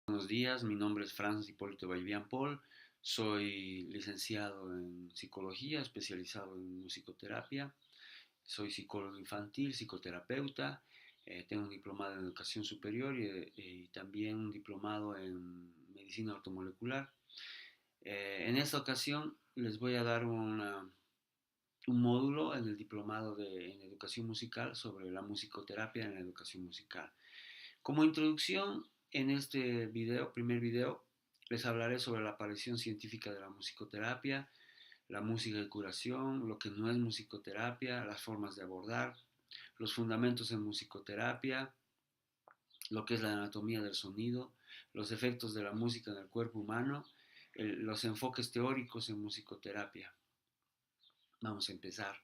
Buenos días, mi nombre es Francis Hipólito Vallivian Paul, soy licenciado en psicología, especializado en musicoterapia, soy psicólogo infantil, psicoterapeuta, tengo un diplomado en educación superior y también un diplomado en medicina ortomolecular. En esta ocasión les voy a dar un módulo en el diplomado en educación musical sobre la musicoterapia en la educación musical. Como introducción, en este primer video, les hablaré sobre la aparición científica de la musicoterapia, la música de curación, lo que no es musicoterapia, las formas de abordar, los fundamentos en musicoterapia, lo que es la anatomía del sonido, los efectos de la música en el cuerpo humano, los enfoques teóricos en musicoterapia. Vamos a empezar.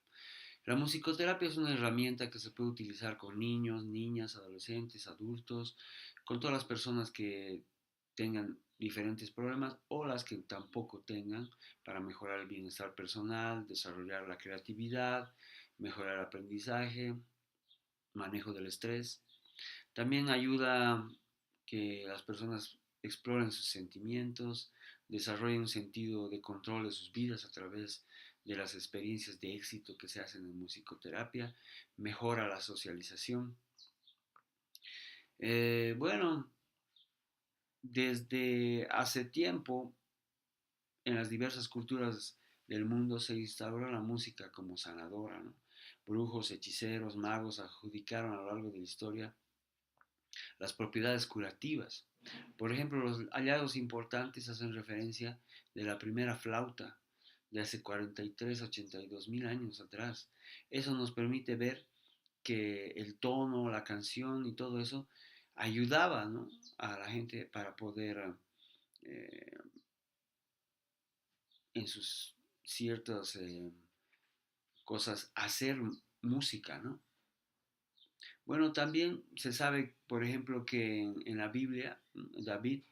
La musicoterapia es una herramienta que se puede utilizar con niños, niñas, adolescentes, adultos, con todas las personas que tengan diferentes problemas o las que tampoco tengan para mejorar el bienestar personal, desarrollar la creatividad, mejorar el aprendizaje, manejo del estrés. También ayuda a que las personas exploren sus sentimientos, desarrollen un sentido de control de sus vidas a través de las experiencias de éxito que se hacen en musicoterapia, mejora la socialización. Bueno, desde hace tiempo en las diversas culturas del mundo se instauró la música como sanadora, ¿no? Brujos, hechiceros, magos adjudicaron a lo largo de la historia las propiedades curativas. Por ejemplo, los hallazgos importantes hacen referencia de la primera flauta de hace 43, 82 mil años atrás. Eso nos permite ver que el tono, la canción y todo eso ayudaba, ¿no?, a la gente para poder eh, en sus ciertas cosas hacer música, ¿no? Bueno, también se sabe, por ejemplo, que en la Biblia David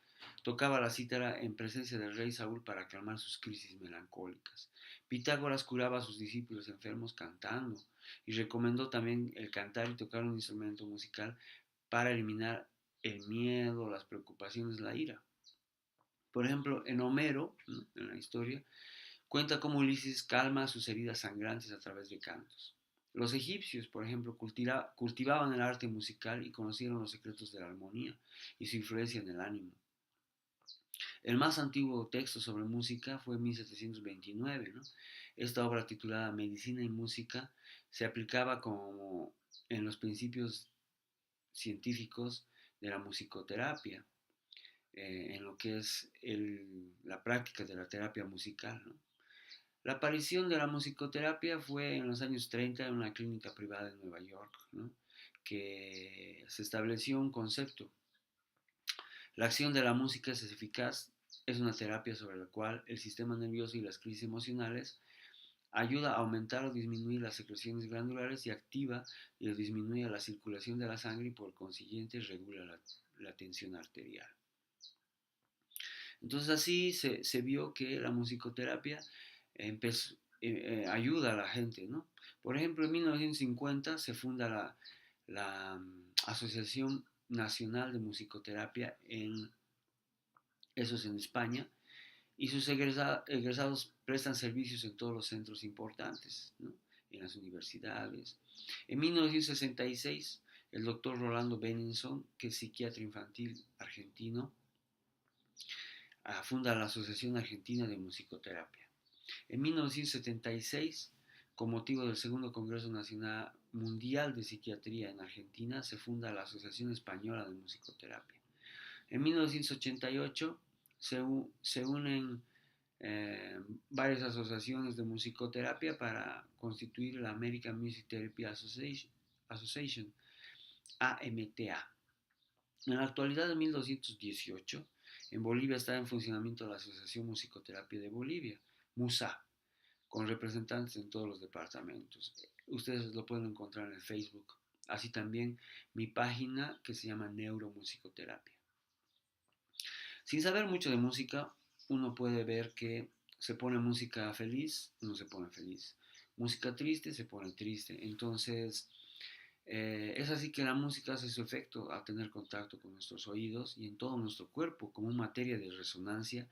tocaba la cítara en presencia del rey Saúl para calmar sus crisis melancólicas. Pitágoras curaba a sus discípulos enfermos cantando y recomendó también el cantar y tocar un instrumento musical para eliminar el miedo, las preocupaciones, la ira. Por ejemplo, en Homero, ¿no?, en la historia, cuenta cómo Ulises calma sus heridas sangrantes a través de cantos. Los egipcios, por ejemplo, cultivaban el arte musical y conocieron los secretos de la armonía y su influencia en el ánimo. El más antiguo texto sobre música fue en 1729, ¿no? Esta obra titulada Medicina y Música se aplicaba como en los principios científicos de la musicoterapia, en lo que es la práctica de la terapia musical, ¿no? La aparición de la musicoterapia fue en los años 30 en una clínica privada en Nueva York, ¿no?, que se estableció un concepto. La acción de la música es eficaz, es una terapia sobre la cual el sistema nervioso y las crisis emocionales ayuda a aumentar o disminuir las secreciones glandulares y activa y disminuye la circulación de la sangre y por consiguiente regula la tensión arterial. Entonces así se vio que la musicoterapia empezó, ayuda a la gente, ¿no? Por ejemplo, en 1950 se funda la Asociación Nacional de Musicoterapia, eso es en España, y sus egresados prestan servicios en todos los centros importantes, ¿no?, en las universidades. En 1966, el doctor Rolando Benenson, que es psiquiatra infantil argentino, funda la Asociación Argentina de Musicoterapia. En 1976, con motivo del Segundo Congreso Nacional Mundial de Psiquiatría en Argentina, se funda la Asociación Española de Musicoterapia. En 1988 se unen varias asociaciones de musicoterapia para constituir la American Music Therapy Association, AMTA. En la actualidad, en 1218, en Bolivia está en funcionamiento la Asociación Musicoterapia de Bolivia, MUSA, con representantes en todos los departamentos. Ustedes lo pueden encontrar en Facebook. Así también mi página que se llama Neuromusicoterapia. Sin saber mucho de música, uno puede ver que se pone música feliz, uno se pone feliz. Música triste, se pone triste. Entonces, Es así que la música hace su efecto al tener contacto con nuestros oídos y en todo nuestro cuerpo como materia de resonancia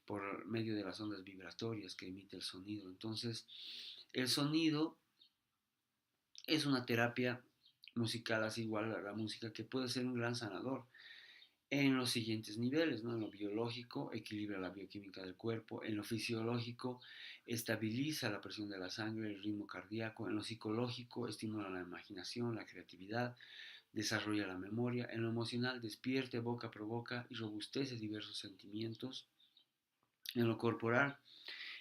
por medio de las ondas vibratorias que emite el sonido. Entonces, el sonido es una terapia musical así igual a la música que puede ser un gran sanador en los siguientes niveles, ¿no? En lo biológico, equilibra la bioquímica del cuerpo; en lo fisiológico, estabiliza la presión de la sangre, el ritmo cardíaco; en lo psicológico, estimula la imaginación, la creatividad, desarrolla la memoria; en lo emocional, despierta, evoca, provoca y robustece diversos sentimientos; en lo corporal,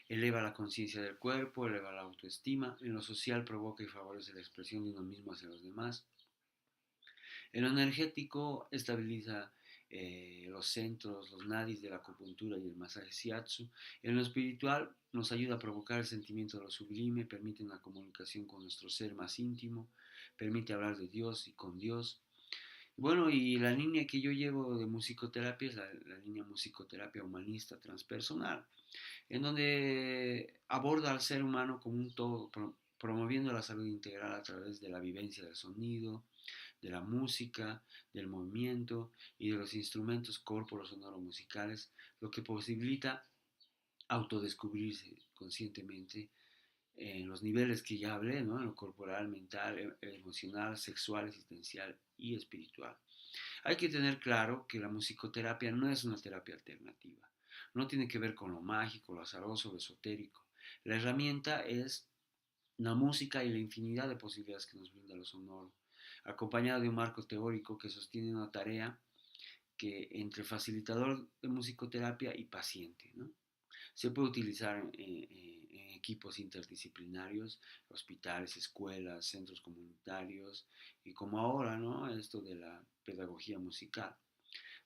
eleva la conciencia del cuerpo, eleva la autoestima; en lo social, provoca y favorece la expresión de uno mismo hacia los demás; en lo energético, estabiliza los centros, los nadis de la acupuntura y el masaje shiatsu; en lo espiritual, nos ayuda a provocar el sentimiento de lo sublime, permite una comunicación con nuestro ser más íntimo, permite hablar de Dios y con Dios. Bueno, y la línea que yo llevo de musicoterapia es la línea musicoterapia humanista transpersonal, en donde aborda al ser humano como un todo, promoviendo la salud integral a través de la vivencia del sonido, de la música, del movimiento y de los instrumentos corporos sonoro-musicales, lo que posibilita autodescubrirse conscientemente en los niveles que ya hablé, ¿no? En lo corporal, mental, emocional, sexual, existencial y espiritual. Hay que tener claro que la musicoterapia no es una terapia alternativa. No tiene que ver con lo mágico, lo azaroso, lo esotérico. La herramienta es la música y la infinidad de posibilidades que nos brinda lo sonoro, acompañado de un marco teórico que sostiene una tarea que entre facilitador de musicoterapia y paciente, ¿no? Se puede utilizar en equipos interdisciplinarios, hospitales, escuelas, centros comunitarios y como ahora, ¿no? Esto de la pedagogía musical.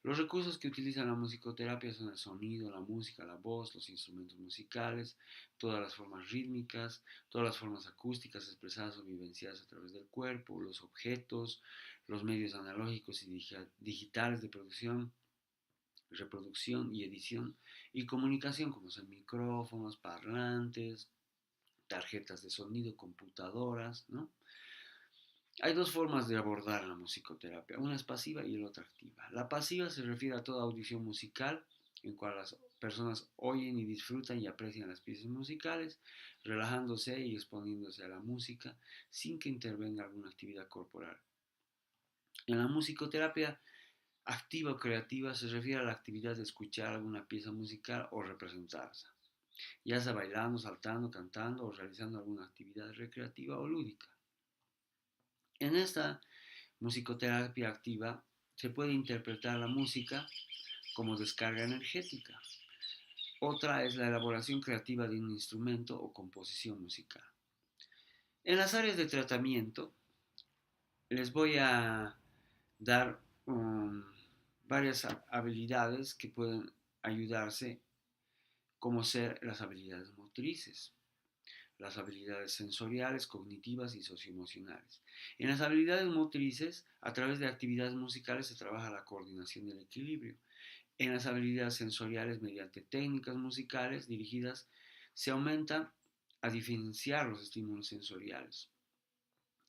Los recursos que utiliza la musicoterapia son el sonido, la música, la voz, los instrumentos musicales, todas las formas rítmicas, todas las formas acústicas expresadas o vivenciadas a través del cuerpo, los objetos, los medios analógicos y digitales de producción, reproducción y edición y comunicación, como son micrófonos, parlantes, tarjetas de sonido, computadoras, ¿no? Hay dos formas de abordar la musicoterapia, una es pasiva y la otra activa. La pasiva se refiere a toda audición musical en cual las personas oyen y disfrutan y aprecian las piezas musicales, relajándose y exponiéndose a la música sin que intervenga alguna actividad corporal. En la musicoterapia activa o creativa se refiere a la actividad de escuchar alguna pieza musical o representarse, ya sea bailando, saltando, cantando o realizando alguna actividad recreativa o lúdica. En esta musicoterapia activa se puede interpretar la música como descarga energética. Otra es la elaboración creativa de un instrumento o composición musical. En las áreas de tratamiento les voy a dar varias habilidades que pueden ayudarse, como ser las habilidades motrices, las habilidades sensoriales, cognitivas y socioemocionales. En las habilidades motrices, a través de actividades musicales se trabaja la coordinación y el equilibrio. En las habilidades sensoriales, mediante técnicas musicales dirigidas, se aumenta a diferenciar los estímulos sensoriales.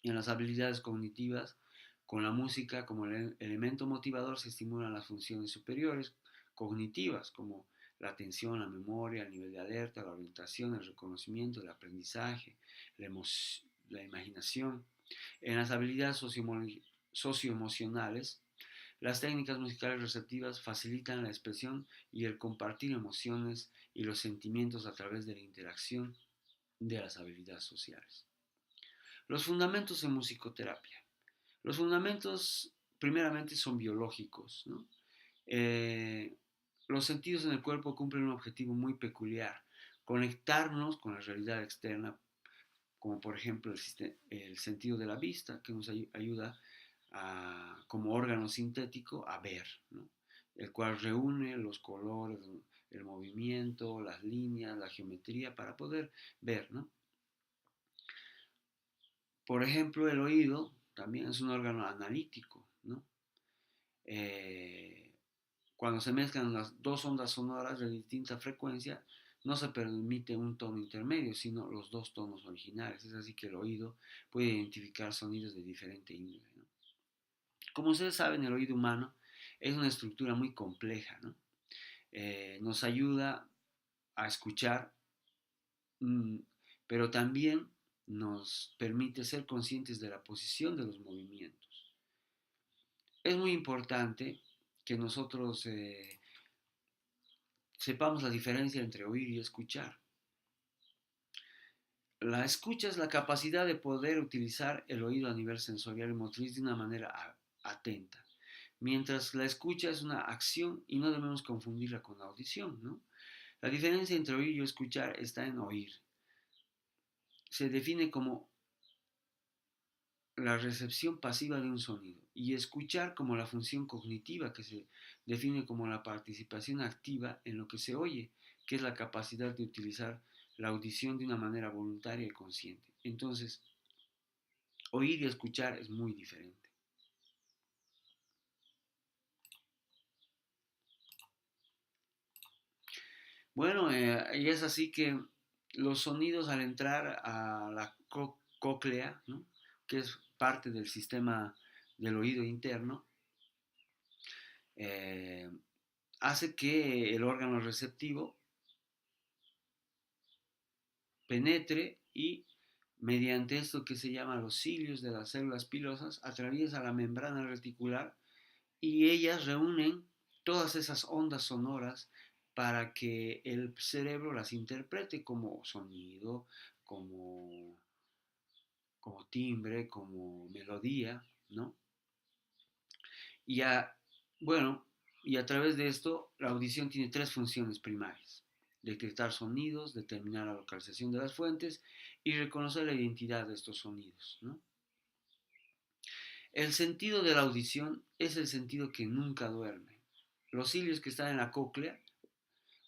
En las habilidades cognitivas, con la música como elemento motivador se estimulan las funciones superiores cognitivas, como la atención, la memoria, el nivel de alerta, la orientación, el reconocimiento, el aprendizaje, la imaginación. En las habilidades socioemocionales, las técnicas musicales receptivas facilitan la expresión y el compartir emociones y los sentimientos a través de la interacción de las habilidades sociales. Los fundamentos en musicoterapia. Los fundamentos primeramente son biológicos, ¿no? Eh, los sentidos en el cuerpo cumplen un objetivo muy peculiar: conectarnos con la realidad externa, como por ejemplo el sentido de la vista, que nos ayuda como órgano sintético a ver, ¿no? El cual reúne los colores, el movimiento, las líneas, la geometría para poder ver, ¿no? Por ejemplo, el oído también es un órgano analítico, ¿no? Eh, Cuando se mezclan las dos ondas sonoras de distinta frecuencia, no se permite un tono intermedio, sino los dos tonos originales. Es así que el oído puede identificar sonidos de diferente índole, ¿no? Como ustedes saben, el oído humano es una estructura muy compleja, ¿no? Nos ayuda a escuchar, mm, pero también nos permite ser conscientes de la posición de los movimientos. Es muy importante que nosotros sepamos la diferencia entre oír y escuchar. La escucha es la capacidad de poder utilizar el oído a nivel sensorial y motriz de una manera atenta, mientras la escucha es una acción y no debemos confundirla con la audición, ¿no? La diferencia entre oír y escuchar está en oír. Se define como la recepción pasiva de un sonido y escuchar como la función cognitiva que se define como la participación activa en lo que se oye, que es la capacidad de utilizar la audición de una manera voluntaria y consciente. Entonces, oír y escuchar es muy diferente. Bueno, y es así que los sonidos al entrar a la cóclea, ¿no?, que es parte del sistema del oído interno, eh, hace que el órgano receptivo penetre y mediante esto que se llama los cilios de las células pilosas atraviesa la membrana reticular y ellas reúnen todas esas ondas sonoras para que el cerebro las interprete como sonido, como, como timbre, como melodía, ¿no? Y a, bueno, y a través de esto, la audición tiene tres funciones primarias: detectar sonidos, determinar la localización de las fuentes y reconocer la identidad de estos sonidos, ¿no? El sentido de la audición es el sentido que nunca duerme. Los cilios que están en la cóclea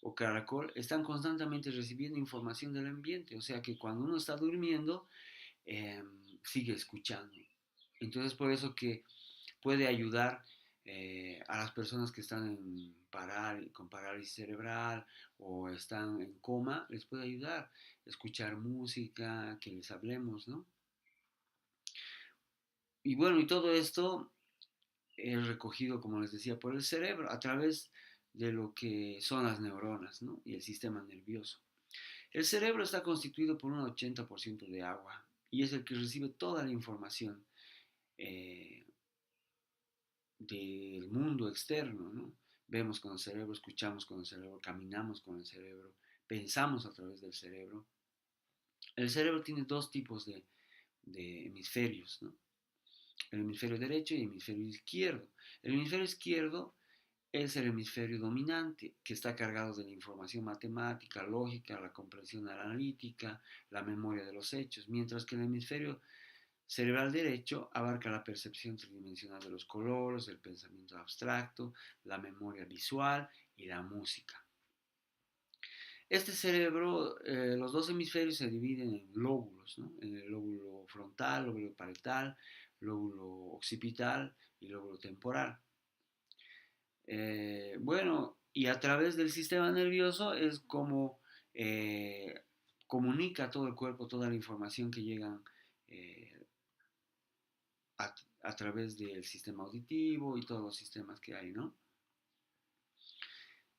o caracol están constantemente recibiendo información del ambiente, o sea que cuando uno está durmiendo, eh, sigue escuchando. Entonces por eso que puede ayudar a las personas que están con parálisis cerebral o están en coma, les puede ayudar escuchar música, que les hablemos, ¿no? Y bueno, y todo esto es recogido, como les decía, por el cerebro a través de lo que son las neuronas, ¿no?, y el sistema nervioso. El cerebro está constituido por un 80% de agua y es el que recibe toda la información eh, del mundo externo, ¿no? Vemos con el cerebro, escuchamos con el cerebro, caminamos con el cerebro, pensamos a través del cerebro. El cerebro tiene dos tipos de hemisferios, ¿no? El hemisferio derecho y el hemisferio izquierdo. El hemisferio izquierdo es el hemisferio dominante, que está cargado de la información matemática, lógica, la comprensión analítica, la memoria de los hechos, mientras que el hemisferio cerebral derecho abarca la percepción tridimensional de los colores, el pensamiento abstracto, la memoria visual y la música. Este cerebro, los dos hemisferios se dividen en lóbulos, ¿no? En el lóbulo frontal, lóbulo parietal, lóbulo occipital y lóbulo temporal. Bueno, y a través del sistema nervioso es como eh, comunica a todo el cuerpo toda la información que llega eh, a través del sistema auditivo y todos los sistemas que hay, ¿no?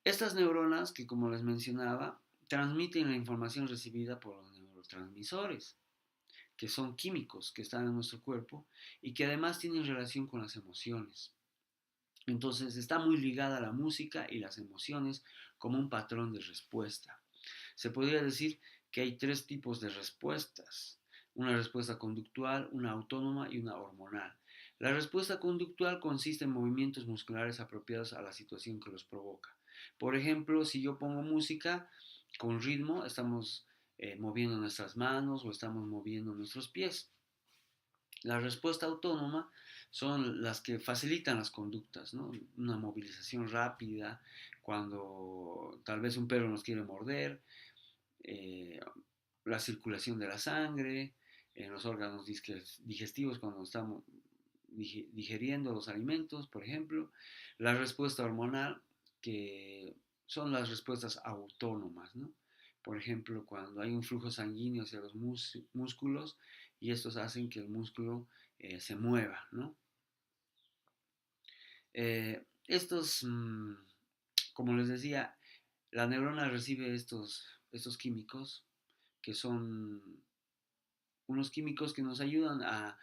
Estas neuronas, que como les mencionaba, transmiten la información recibida por los neurotransmisores, que son químicos que están en nuestro cuerpo y que además tienen relación con las emociones. Entonces está muy ligada a la música y las emociones como un patrón de respuesta. Se podría decir que hay tres tipos de respuestas: una respuesta conductual, una autónoma y una hormonal. La respuesta conductual consiste en movimientos musculares apropiados a la situación que los provoca. Por ejemplo, si yo pongo música con ritmo, estamos moviendo nuestras manos o estamos moviendo nuestros pies. La respuesta autónoma son las que facilitan las conductas, ¿no? Una movilización rápida, cuando tal vez un perro nos quiere morder, eh, la circulación de la sangre, en los órganos digestivos cuando estamos digeriendo los alimentos, por ejemplo. La respuesta hormonal, que son las respuestas autónomas, ¿no? por ejemplo, cuando hay un flujo sanguíneo hacia los músculos y estos hacen que el músculo se mueva, ¿no? Estos, como les decía, la neurona recibe estos químicos que son unos químicos que nos ayudan a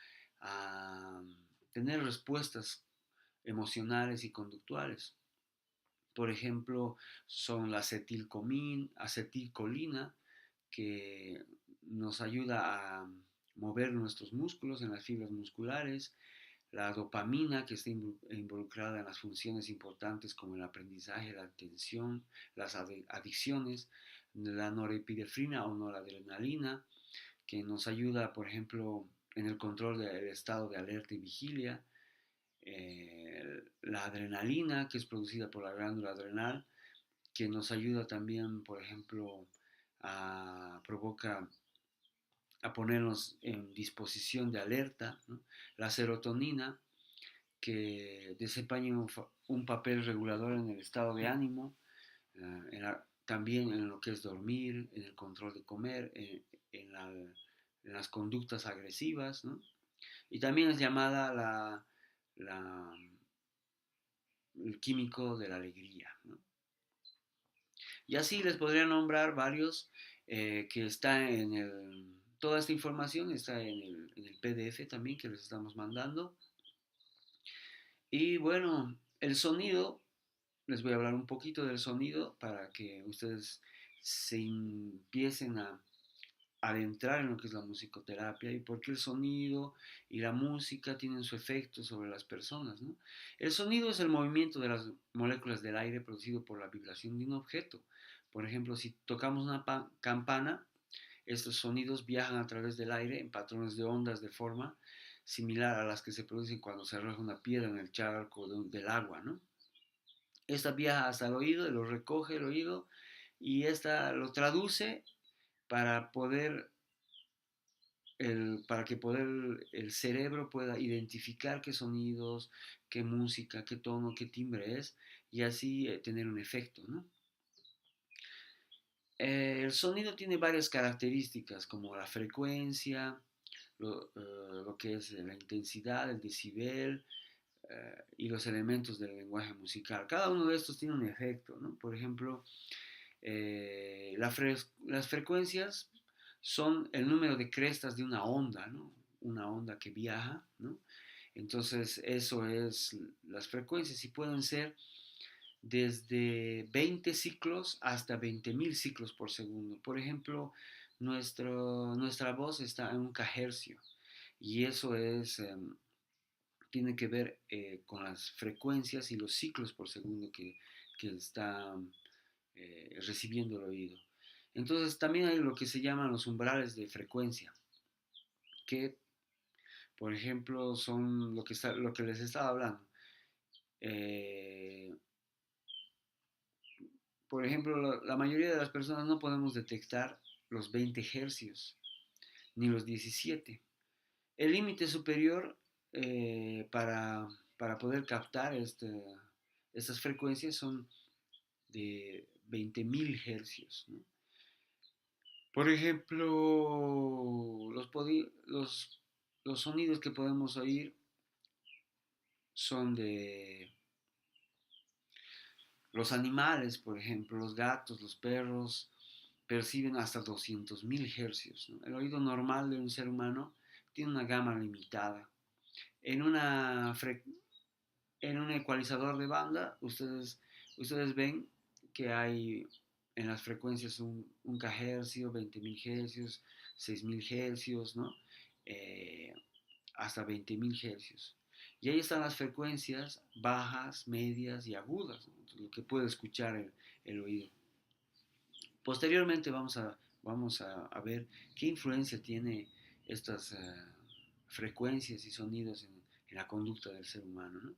tener respuestas emocionales y conductuales. Por ejemplo, son la acetilcolina, que nos ayuda a mover nuestros músculos en las fibras musculares, la dopamina, que está involucrada en las funciones importantes como el aprendizaje, la atención, las adicciones, la norepinefrina o noradrenalina, que nos ayuda, por ejemplo, en el control del estado de alerta y vigilia, la adrenalina, que es producida por la glándula adrenal, que nos ayuda también, por ejemplo, provoca a ponernos en disposición de alerta, ¿no? La serotonina, que desempeña un papel regulador en el estado de ánimo, también en lo que es dormir, en el control de comer, en las conductas agresivas, ¿no? Y también es llamada la, el químico de la alegría, ¿no? Y así les podría nombrar varios que está toda esta información está en el PDF también que les estamos mandando. Y bueno, el sonido, les voy a hablar un poquito del sonido para que ustedes se empiecen a adentrar en lo que es la musicoterapia y por qué el sonido y la música tienen su efecto sobre las personas, ¿no? El sonido es el movimiento de las moléculas del aire producido por la vibración de un objeto. Por ejemplo, si tocamos una campana, estos sonidos viajan a través del aire en patrones de ondas de forma similar a las que se producen cuando se arroja una piedra en el charco del agua, ¿no? Esta viaja hasta el oído, lo recoge el oído y esta lo traduce para el cerebro pueda identificar qué sonidos, qué música, qué tono, qué timbre es y así tener un efecto, ¿no? El sonido tiene varias características como la frecuencia, lo que es la intensidad, el decibel y los elementos del lenguaje musical. Cada uno de estos tiene un efecto, ¿no? Por ejemplo, las frecuencias son el número de crestas de una onda, ¿no? Una onda que viaja, ¿no? Entonces, eso es las frecuencias y pueden ser desde 20 ciclos hasta 20.000 ciclos por segundo. Por ejemplo, nuestra voz está en un kHz y eso tiene que ver con las frecuencias y los ciclos por segundo que está recibiendo el oído. Entonces también hay lo que se llaman los umbrales de frecuencia, que por ejemplo son lo que les estaba hablando. Eh, por ejemplo, la mayoría de las personas no podemos detectar los 20 hercios ni los 17. El límite superior para poder captar estas frecuencias son de 20.000 hercios, ¿no? Por ejemplo, los sonidos que podemos oír son de los animales, por ejemplo, los gatos, los perros, perciben hasta 200.000 hercios, ¿no? El oído normal de un ser humano tiene una gama limitada. En, una en un ecualizador de banda, ustedes ven que hay en las frecuencias un kHz, 20.000 hercios, 6.000 hercios, ¿no? Eh, hasta 20.000 hercios. Y ahí están las frecuencias bajas, medias y agudas, ¿no? Lo que puede escuchar el oído. Posteriormente vamos a ver qué influencia tiene estas frecuencias y sonidos en la conducta del ser humano, ¿no?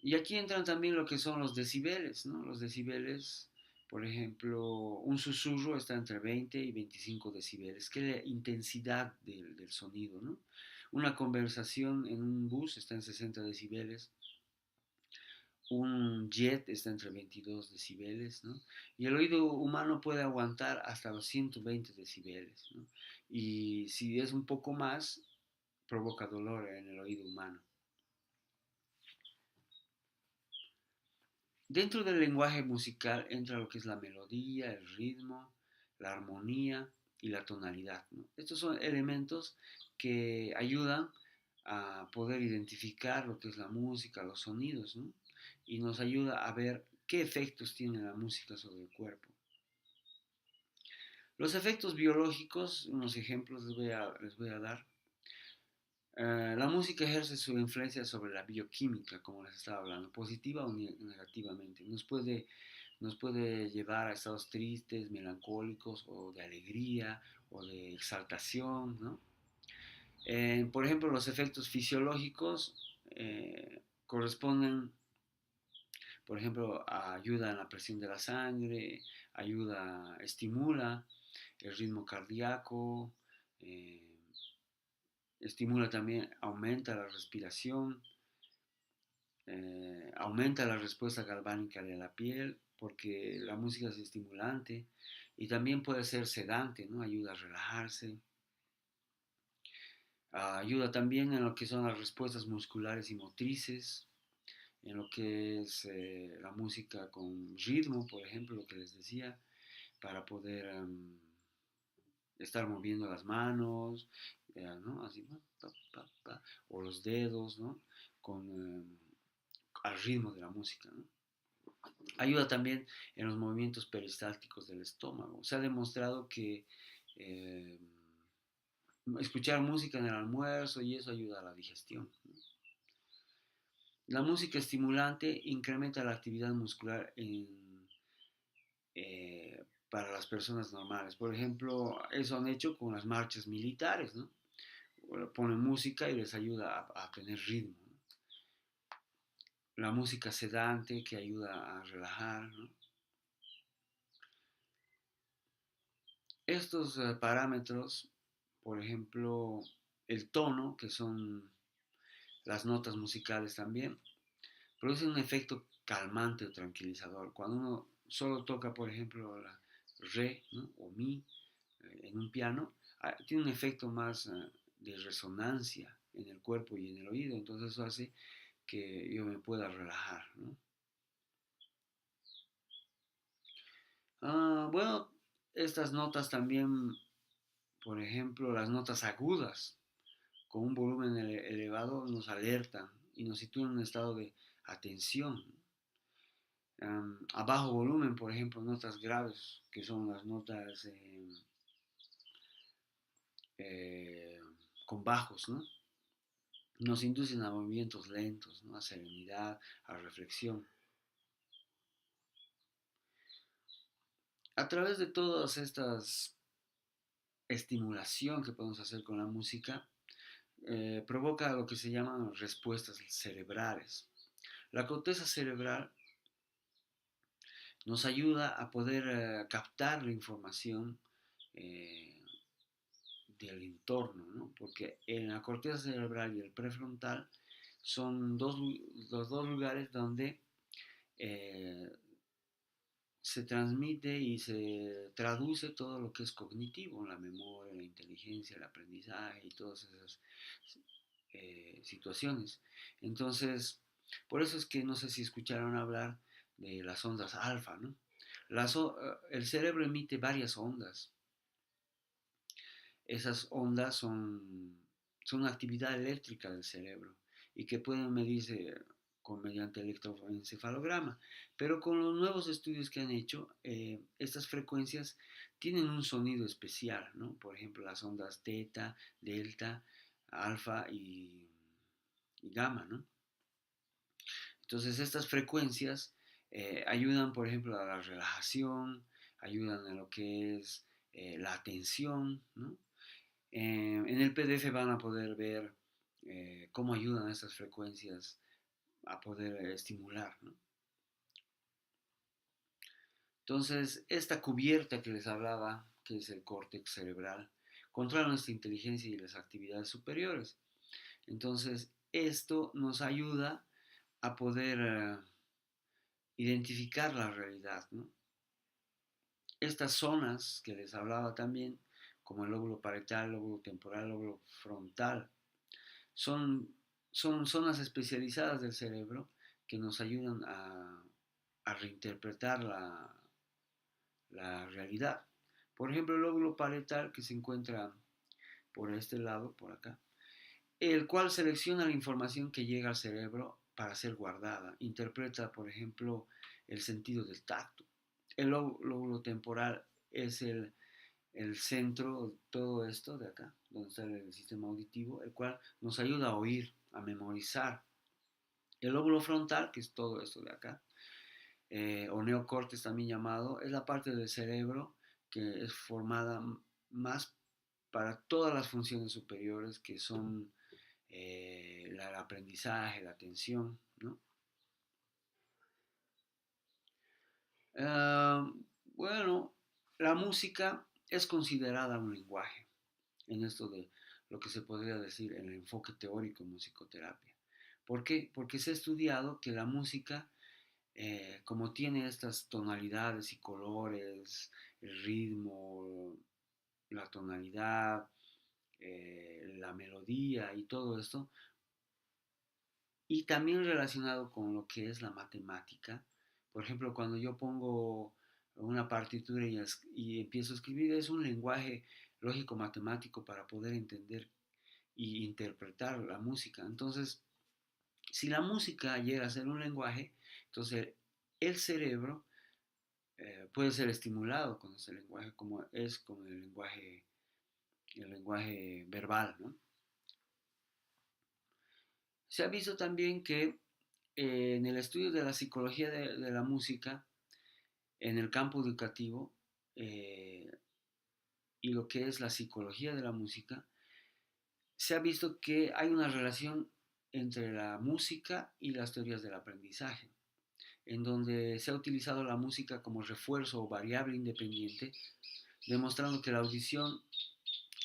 Y aquí entran también lo que son los decibeles, ¿no? Los decibeles, por ejemplo, un susurro está entre 20 y 25 decibeles, que es la intensidad del sonido, ¿no? Una conversación en un bus está en 60 decibeles. un jet está entre 22 decibeles, ¿no? Y el oído humano puede aguantar hasta los 120 decibeles, ¿no? Y si es un poco más, provoca dolor en el oído humano. Dentro del lenguaje musical entra lo que es la melodía, el ritmo, la armonía y la tonalidad, ¿no? Estos son elementos que ayudan a poder identificar lo que es la música, los sonidos, ¿no? Y nos ayuda a ver qué efectos tiene la música sobre el cuerpo. Los efectos biológicos, unos ejemplos les voy a dar. La música ejerce su influencia sobre la bioquímica, como les estaba hablando, positiva o negativamente. Nos puede llevar a estados tristes, melancólicos, o de alegría, o de exaltación, ¿no? Por ejemplo, los efectos fisiológicos corresponden, por ejemplo, a ayuda en la presión de la sangre, estimula el ritmo cardíaco, eh, estimula también, aumenta la respiración, aumenta la respuesta galvánica de la piel, porque la música es estimulante y también puede ser sedante, ¿no? Ayuda a relajarse. Ayuda también en lo que son las respuestas musculares y motrices, en lo que es la música con ritmo, por ejemplo, lo que les decía, para poder estar moviendo las manos, ¿no? Así, pa, pa, pa, o los dedos, ¿no? Con, al ritmo de la música, ¿no? Ayuda también en los movimientos peristálticos del estómago. Se ha demostrado que eh, escuchar música en el almuerzo y eso ayuda a la digestión, ¿no? La música estimulante incrementa la actividad muscular para las personas normales. Por ejemplo, eso han hecho con las marchas militares, ¿no? Ponen música y les ayuda a tener ritmo, ¿no? La música sedante que ayuda a relajar, ¿no? Estos parámetros, por ejemplo, el tono, que son las notas musicales también, producen un efecto calmante o tranquilizador. Cuando uno solo toca, por ejemplo, la re, ¿no? O mi en un piano, tiene un efecto más de resonancia en el cuerpo y en el oído, entonces eso hace que yo me pueda relajar, ¿no? Bueno, estas notas también, por ejemplo, las notas agudas con un volumen elevado nos alertan y nos sitúan en un estado de atención. A bajo volumen, por ejemplo, notas graves, que son las notas eh, con bajos, ¿no? Nos inducen a movimientos lentos, ¿no? A serenidad, a reflexión. A través de todas estas estimulación que podemos hacer con la música, provoca lo que se llaman respuestas cerebrales. La corteza cerebral nos ayuda a poder captar la información eh, del entorno, ¿no? Porque en la corteza cerebral y el prefrontal son los dos lugares donde eh, se transmite y se traduce todo lo que es cognitivo, la memoria, la inteligencia, el aprendizaje y todas esas situaciones. Entonces, por eso es que no sé si escucharon hablar de las ondas alfa, ¿no? El cerebro emite varias ondas. Esas ondas son una actividad eléctrica del cerebro y que pueden medirse mediante electroencefalograma. Pero con los nuevos estudios que han hecho, estas frecuencias tienen un sonido especial, ¿no? Por ejemplo, las ondas teta, delta, alfa y gamma, ¿no? Entonces, estas frecuencias ayudan, por ejemplo, a la relajación, ayudan a lo que es la atención, ¿no? En el PDF van a poder ver cómo ayudan estas frecuencias a poder estimular, ¿no? Entonces, esta cubierta que les hablaba, que es el córtex cerebral, controla nuestra inteligencia y las actividades superiores. Entonces, esto nos ayuda a poder identificar la realidad, ¿no? Estas zonas que les hablaba también, como el lóbulo parietal, el lóbulo temporal, el lóbulo frontal, son, son zonas especializadas del cerebro que nos ayudan a reinterpretar la realidad. Por ejemplo, el lóbulo parietal que se encuentra por este lado, por acá, el cual selecciona la información que llega al cerebro para ser guardada. Interpreta, por ejemplo, el sentido del tacto. El lóbulo temporal es el centro, todo esto de acá, donde está el sistema auditivo, el cual nos ayuda a oír, a memorizar. El lóbulo frontal, que es todo esto de acá, o neocortes también llamado, es la parte del cerebro que es formada más para todas las funciones superiores que son el aprendizaje, la atención, ¿no? Uh, bueno, la música es considerada un lenguaje en esto de lo que se podría decir el enfoque teórico en musicoterapia. ¿Por qué? Porque se ha estudiado que la música, como tiene estas tonalidades y colores, el ritmo, la tonalidad, la melodía y todo esto, y también relacionado con lo que es la matemática. Por ejemplo, cuando yo pongo una partitura y empiezo a escribir, es un lenguaje lógico matemático para poder entender y interpretar la música. Entonces, si la música llega a ser un lenguaje, entonces el cerebro puede ser estimulado con ese lenguaje como es con el lenguaje verbal, ¿no? Se ha visto también que en el estudio de la psicología de la música, en el campo educativo, eh, y lo que es la psicología de la música, se ha visto que hay una relación entre la música y las teorías del aprendizaje, en donde se ha utilizado la música como refuerzo o variable independiente, demostrando que la audición,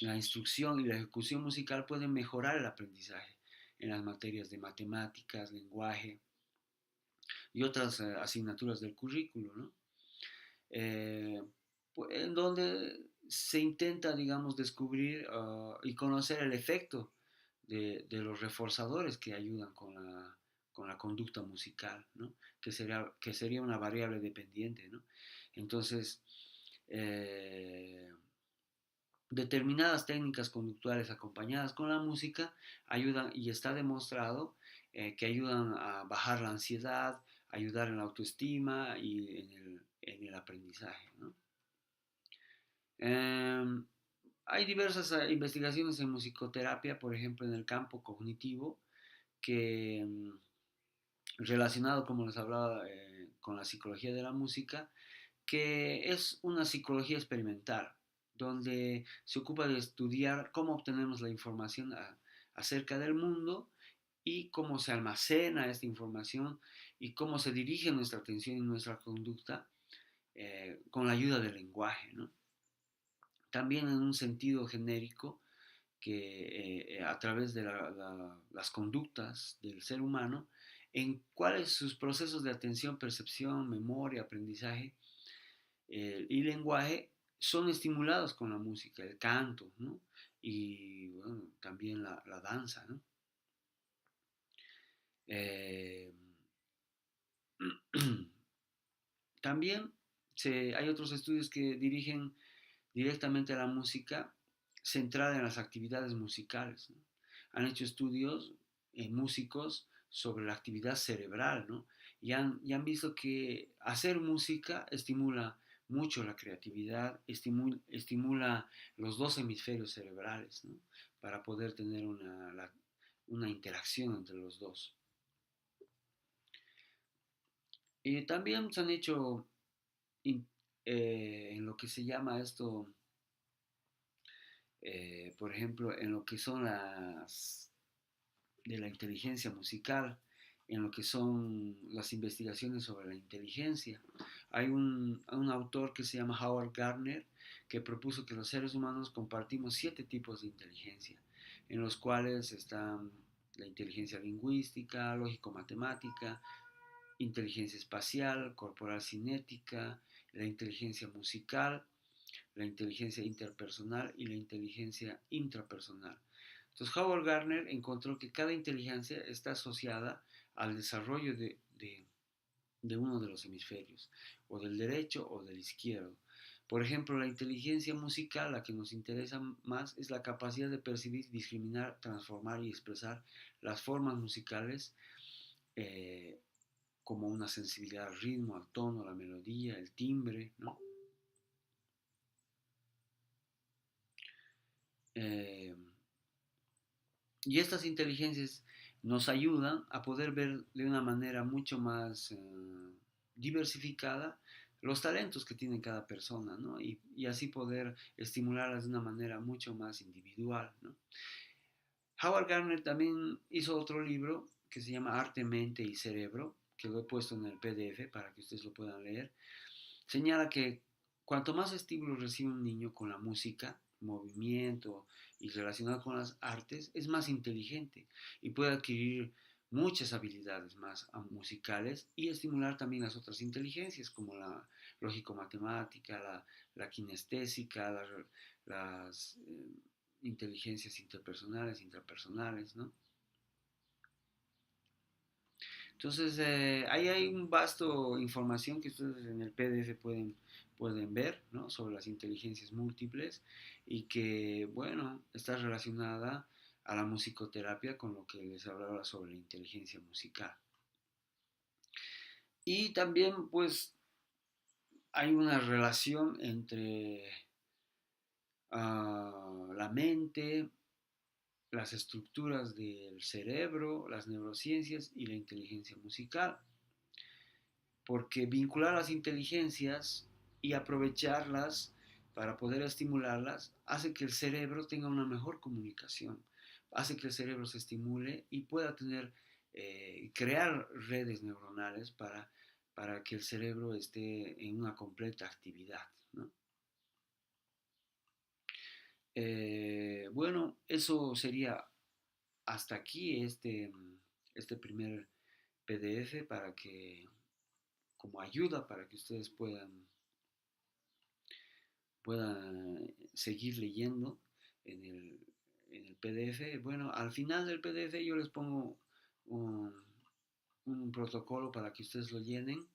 la instrucción y la ejecución musical pueden mejorar el aprendizaje en las materias de matemáticas, lenguaje y otras asignaturas del currículo, ¿no? Eh, en donde se intenta, digamos, descubrir y conocer el efecto de los reforzadores que ayudan con la conducta musical, ¿no? Que sería una variable dependiente, ¿no? Entonces, eh, determinadas técnicas conductuales acompañadas con la música ayudan y está demostrado que ayudan a bajar la ansiedad, ayudar en la autoestima y en el aprendizaje, ¿no? Eh, Hay diversas investigaciones en musicoterapia, por ejemplo, en el campo cognitivo, que relacionado, como les hablaba, con la psicología de la música, que es una psicología experimental, donde se ocupa de estudiar cómo obtenemos la información acerca del mundo y cómo se almacena esta información y cómo se dirige nuestra atención y nuestra conducta con la ayuda del lenguaje, ¿no? También en un sentido genérico, que a través de las conductas del ser humano, en cuáles sus procesos de atención, percepción, memoria, aprendizaje y lenguaje son estimulados con la música, el canto, ¿no? Y bueno, también la danza, ¿no? Eh, También hay otros estudios que dirigen directamente a la música centrada en las actividades musicales, ¿no? Han hecho estudios en músicos sobre la actividad cerebral, ¿no? Y han visto que hacer música estimula mucho la creatividad, estimula los dos hemisferios cerebrales, ¿no? Para poder tener una interacción entre los dos. Y también se han hecho en lo que se llama esto, por ejemplo, en lo que son de la inteligencia musical, en lo que son las investigaciones sobre la inteligencia. Hay un autor que se llama Howard Gardner que propuso que los seres humanos compartimos 7 tipos de inteligencia, en los cuales están la inteligencia lingüística, lógico-matemática, inteligencia espacial, corporal cinética, la inteligencia musical, la inteligencia interpersonal y la inteligencia intrapersonal. Entonces Howard Gardner encontró que cada inteligencia está asociada al desarrollo de uno de los hemisferios, o del derecho o del izquierdo. Por ejemplo, la inteligencia musical, la que nos interesa más, es la capacidad de percibir, discriminar, transformar y expresar las formas musicales, eh, como una sensibilidad al ritmo, al tono, la melodía, el timbre, ¿no? Eh, y estas inteligencias nos ayudan a poder ver de una manera mucho más diversificada los talentos que tiene cada persona, ¿no? Y así poder estimularlas de una manera mucho más individual, ¿no? Howard Gardner también hizo otro libro que se llama Arte, Mente y Cerebro, que lo he puesto en el PDF para que ustedes lo puedan leer. Señala que cuanto más estímulos recibe un niño con la música, movimiento y relacionado con las artes, es más inteligente y puede adquirir muchas habilidades más musicales y estimular también las otras inteligencias como la lógico-matemática, la kinestésica, las inteligencias interpersonales, intrapersonales, ¿no? Entonces, ahí hay un vasto información que ustedes en el PDF pueden ver, ¿no? Sobre las inteligencias múltiples y que, bueno, está relacionada a la musicoterapia con lo que les hablaba sobre la inteligencia musical. Y también, pues, hay una relación entre la mente, las estructuras del cerebro, las neurociencias y la inteligencia musical, porque vincular las inteligencias y aprovecharlas para poder estimularlas hace que el cerebro tenga una mejor comunicación, hace que el cerebro se estimule y pueda crear redes neuronales para que el cerebro esté en una completa actividad, ¿no? Bueno, eso sería hasta aquí este primer PDF para que, como ayuda para que ustedes puedan seguir leyendo en el PDF. Bueno, al final del PDF yo les pongo un, un protocolo para que ustedes lo llenen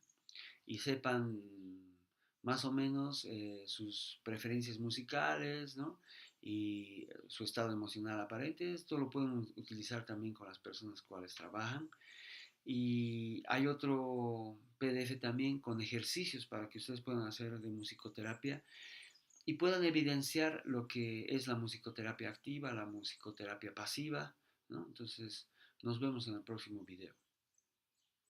y sepan más o menos sus preferencias musicales, ¿no? Y su estado emocional aparente. Esto lo pueden utilizar también con las personas con las cuales trabajan. Y hay otro PDF también con ejercicios para que ustedes puedan hacer de musicoterapia y puedan evidenciar lo que es la musicoterapia activa, la musicoterapia pasiva, ¿no? Entonces, nos vemos en el próximo video.